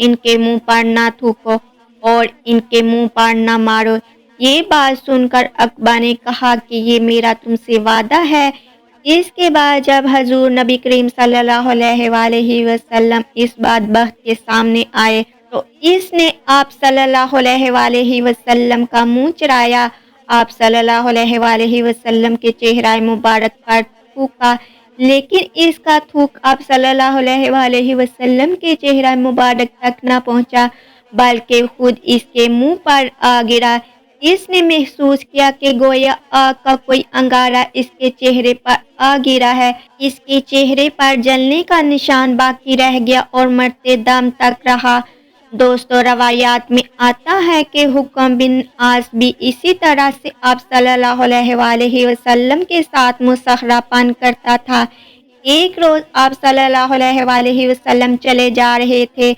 ان کے منہ پر نہ تھوکو اور ان کے منہ پر نہ مارو۔ یہ بات سن کر عقبہ نے کہا کہ یہ میرا تم سے وعدہ ہے۔ اس کے بعد جب حضور نبی کریم صلی اللہ علیہ وآلہ وسلم اس بدبخت کے سامنے آئے تو اس نے آپ صلی اللہ علیہ وآلہ وسلم کا منہ چرایا۔ آپ صلی اللہ علیہ وآلہ وسلم کے چہرہ مبارک پر تھوکا، لیکن اس کا تھوک آپ صلی اللہ علیہ وآلہ وسلم کے چہرہ مبارک تک نہ پہنچا بلکہ خود اس کے منہ پر آ گرا۔ اس نے محسوس کیا کہ گویا آگ کا کوئی انگارہ اس کے چہرے پر آ گرا ہے۔ اس کے چہرے پر جلنے کا نشان باقی رہ گیا اور مرتے دم تک رہا۔ دوستو، روایات میں آتا ہے کہ حکم بن عاص بھی اسی طرح سے آپ صلی اللہ علیہ وآلہ وسلم کے ساتھ مسخرہ پن کرتا تھا۔ ایک روز آپ صلی اللہ علیہ وآلہ وسلم چلے جا رہے تھے،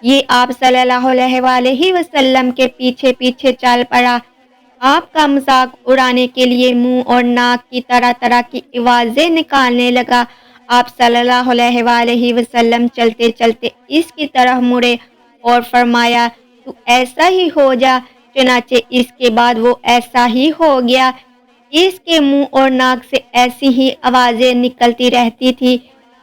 یہ آپ صلی اللہ علیہ وآلہ وسلم کے پیچھے پیچھے چل پڑا۔ آپ کا مذاق اڑانے کے لیے منہ اور ناک کی طرح طرح کی آوازیں نکالنے لگا۔ آپ صلی اللہ علیہ وآلہ وسلم چلتے چلتے اس کی طرف مڑے اور فرمایا، تو ایسا ہی ہو جا۔ چنانچہ اس کے بعد وہ ایسا ہی ہو گیا۔ اس کے منہ اور ناک سے ایسی ہی آوازیں نکلتی رہتی تھی۔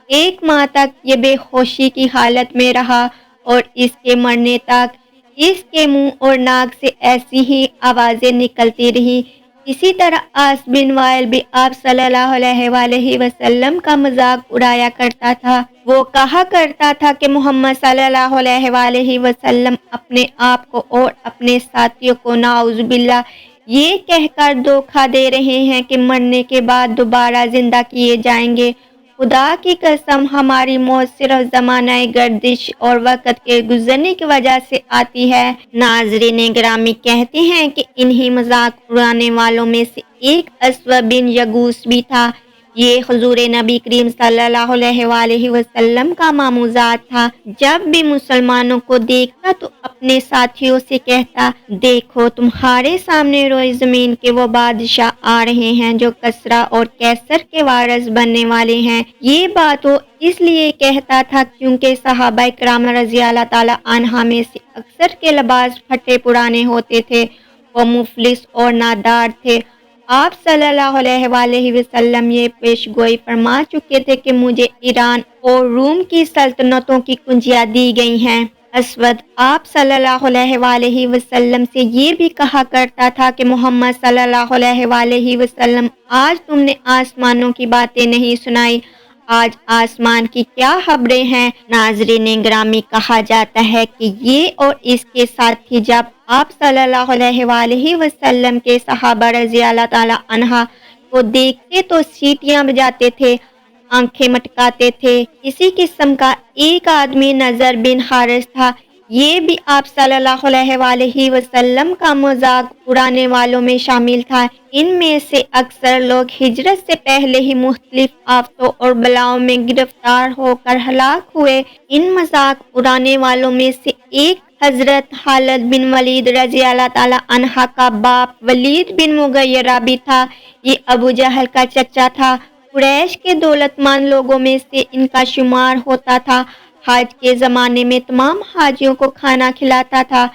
ایک ماہ تک یہ بے ہوشی کی حالت میں رہا اور اس کے مرنے تک اس کے منہ اور ناک سے ایسی ہی آوازیں نکلتی رہی۔ اسی طرح عاص بن وائل بھی آپ صلی اللہ علیہ وآلہ وسلم کا مذاق اڑایا کرتا تھا۔ وہ کہا کرتا تھا کہ محمد صلی اللہ علیہ وآلہ وسلم اپنے آپ کو اور اپنے ساتھیوں کو نعوذ باللہ یہ کہہ کر دھوکہ دے رہے ہیں کہ مرنے کے بعد دوبارہ زندہ کیے جائیں گے۔ خدا کی قسم، ہماری موت صرف زمانہ گردش اور وقت کے گزرنے کی وجہ سے آتی ہے۔ ناظرین گرامی، کہتے ہیں کہ انہی مذاق اڑانے والوں میں سے ایک اسود بن یغوث بھی تھا۔ یہ حضور نبی کریم صلی اللہ علیہ وآلہ وسلم کا ماموزاد تھا۔ جب بھی مسلمانوں کو دیکھتا تو اپنے ساتھیوں سے کہتا، دیکھو تمہارے سامنے روئے زمین کے وہ بادشاہ آ رہے ہیں جو کسریٰ اور قیصر کے وارث بننے والے ہیں۔ یہ بات وہ اس لیے کہتا تھا کیونکہ صحابہ کرام رضی اللہ تعالیٰ عنہ میں سے اکثر کے لباس پھٹے پرانے ہوتے تھے، وہ مفلس اور نادار تھے۔ آپ صلی اللہ علیہ وآلہ وسلم یہ پیش گوئی فرما چکے تھے کہ مجھے ایران اور روم کی سلطنتوں کی کنجیاں دی گئی ہیں۔ اسود آپ صلی اللہ علیہ وآلہ وسلم سے یہ بھی کہا کرتا تھا کہ محمد صلی اللہ علیہ وآلہ وسلم، آج تم نے آسمانوں کی باتیں نہیں سنائی، آج آسمان کی کیا خبریں ہیں۔ ناظرین گرامی، کہا جاتا ہے کہ یہ اور اس کے ساتھی جب آپ صلی اللہ علیہ وآلہ وسلم کے صحابہ رضی اللہ تعالیٰ عنہ کو دیکھتے تو سیٹیاں بجاتے تھے، آنکھیں مٹکاتے تھے۔ اسی قسم کا ایک آدمی نضر بن حارث تھا، یہ بھی آپ صلی اللہ علیہ وآلہ وسلم کا مذاق اڑانے والوں میں شامل تھا۔ ان میں سے اکثر لوگ ہجرت سے پہلے ہی مختلف آفتوں اور بلاؤں میں گرفتار ہو کر ہلاک ہوئے۔ ان مذاق اڑانے والوں میں سے ایک حضرت خالد بن ولید رضی اللہ تعالیٰ عنہ کا باپ ولید بن مغیرہ بھی تھا۔ یہ ابو جہل کا چچا تھا۔ قریش کے دولت مند لوگوں میں سے ان کا شمار ہوتا تھا۔ حج کے زمانے میں تمام حاجیوں کو کھانا کھلاتا تھا،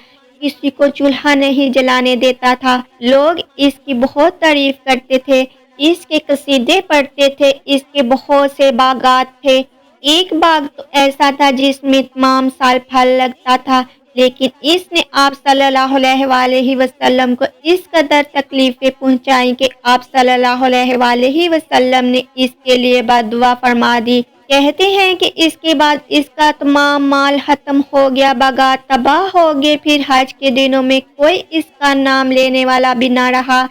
کسی کو چولہا نہیں جلانے دیتا تھا۔ لوگ اس کی بہت تعریف کرتے تھے، اس کے قصیدے پڑھتے تھے۔ اس کے بہت سے باغات تھے۔ ایک باغ تو ایسا تھا جس میں تمام سال پھل لگتا تھا، لیکن اس نے آپ صلی اللہ علیہ وآلہ وسلم کو اس قدر تکلیفیں پہنچائیں کہ آپ صلی اللہ علیہ وآلہ وسلم نے اس کے لیے بد دعا فرما دی۔ کہتے ہیں کہ اس کے بعد اس کا تمام مال ختم ہو گیا، باغات تباہ ہو گئے، پھر حج کے دنوں میں کوئی اس کا نام لینے والا بھی نہ رہا۔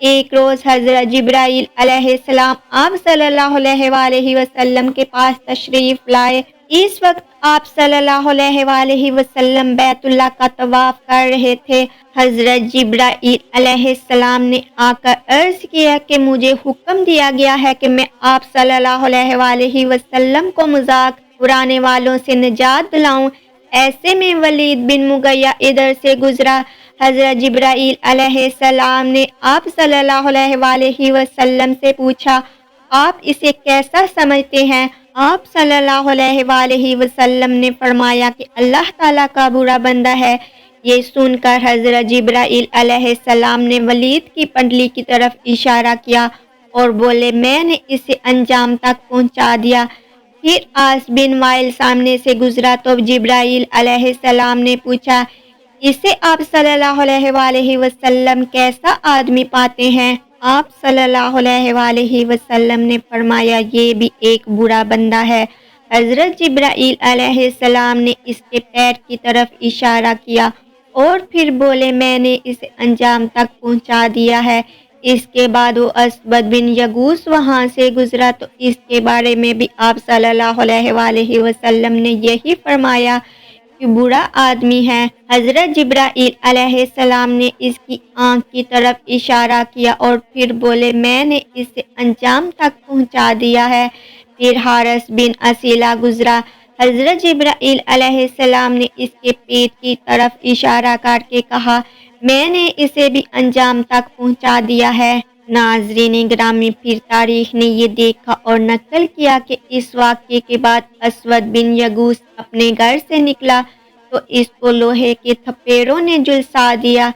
ایک روز حضرت جبرائیل علیہ السلام آپ صلی اللہ علیہ وآلہ وسلم کے پاس تشریف لائے۔ اس وقت آپ صلی اللہ علیہ وآلہ وسلم بیت اللہ کا طواف کر رہے تھے۔ حضرت جبرائیل علیہ السلام نے آ کر عرض کیا کہ مجھے حکم دیا گیا ہے کہ میں آپ صلی اللہ علیہ وآلہ وسلم کو مذاق اڑانے والوں سے نجات دلاؤں۔ ایسے میں ولید بن مغیرہ ادھر سے گزرا۔ حضرت جبرائیل علیہ السلام نے آپ صلی اللہ علیہ وآلہ وسلم سے پوچھا، آپ اسے کیسا سمجھتے ہیں؟ آپ صلی اللہ علیہ وآلہ وسلم نے فرمایا کہ اللہ تعالیٰ کا برا بندہ ہے۔ یہ سن کر حضرت جبرائیل علیہ السلام نے ولید کی پنڈلی کی طرف اشارہ کیا اور بولے میں نے اسے انجام تک پہنچا دیا۔ پھر عاص بن وائل سامنے سے گزرا تو جبرائیل علیہ السلام نے پوچھا اسے آپ صلی اللہ علیہ وآلہ وسلم کیسا آدمی پاتے ہیں؟ آپ صلی اللہ علیہ وآلہ وسلم نے فرمایا یہ بھی ایک برا بندہ ہے۔ حضرت جبرائیل علیہ السلام نے اس کے پیر کی طرف اشارہ کیا اور پھر بولے میں نے اسے انجام تک پہنچا دیا ہے۔ اس کے بعد وہ اسود بن یغوث وہاں سے گزرا تو اس کے بارے میں بھی آپ صلی اللہ علیہ وآلہ وسلم نے یہی فرمایا کہ برا آدمی ہے۔ حضرت جبرائیل علیہ السلام نے اس کی آنکھ کی طرف اشارہ کیا اور پھر بولے میں نے اسے انجام تک پہنچا دیا ہے۔ پھر حارث بن اسیلہ گزرا۔ حضرت جبرائیل علیہ السلام نے اس کے پیٹ کی طرف اشارہ کر کے کہا میں نے اسے بھی انجام تک پہنچا دیا ہے۔ ناظرین گرامی، پھر تاریخ نے یہ دیکھا اور نقل کیا کہ اس واقعے کے بعد اسود بن یغوث اپنے گھر سے نکلا تو اس کو لوہے کے تھپیڑوں نے جھلسا دیا۔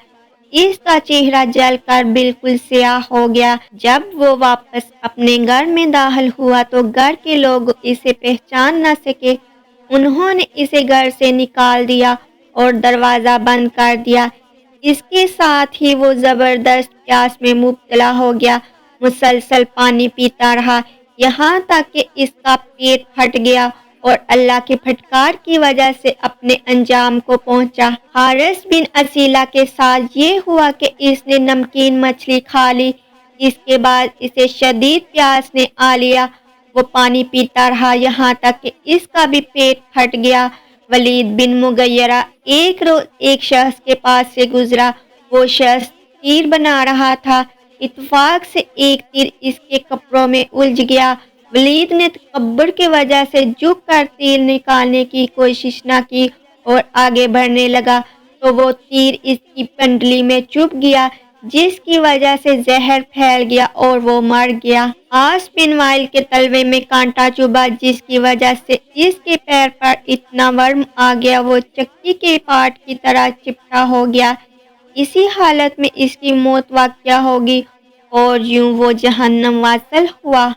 اس کا چہرہ جل کر بالکل سیاہ ہو گیا۔ جب وہ واپس اپنے گھر میں داخل ہوا تو گھر کے لوگ اسے پہچان نہ سکے۔ انہوں نے اسے گھر سے نکال دیا اور دروازہ بند کر دیا۔ اس کے ساتھ ہی وہ زبردست پیاس میں مبتلا ہو گیا، مسلسل پانی پیتا رہا یہاں تک کہ اس کا پیٹ پھٹ گیا اور اللہ کے پھٹکار کی وجہ سے اپنے انجام کو پہنچا۔ حارث بن اسیلہ کے ساتھ یہ ہوا کہ اس نے نمکین مچھلی کھا لی۔ اس کے بعد اسے شدید پیاس نے آ لیا۔ وہ پانی پیتا رہا یہاں تک کہ اس کا بھی پیٹ پھٹ گیا۔ ولید بن مغیرہ ایک روز ایک شخص کے پاس سے گزرا۔ وہ شخص تیر بنا رہا تھا۔ اتفاق سے ایک تیر اس کے کپڑوں میں الجھ گیا۔ ولید نے تکبر کی وجہ سے جھک کر تیر نکالنے کی کوشش نہ کی اور آگے بڑھنے لگا تو وہ تیر اس کی پنڈلی میں چبھ گیا جس کی وجہ سے زہر پھیل گیا اور وہ مر گیا۔ عاص بن وائل کے تلوے میں کانٹا چبھا جس کی وجہ سے اس کے پیر پر اتنا ورم آ گیا وہ چکی کے پاٹ کی طرح چپٹا ہو گیا۔ اسی حالت میں اس کی موت واقع ہوگی اور یوں وہ جہنم واصل ہوا۔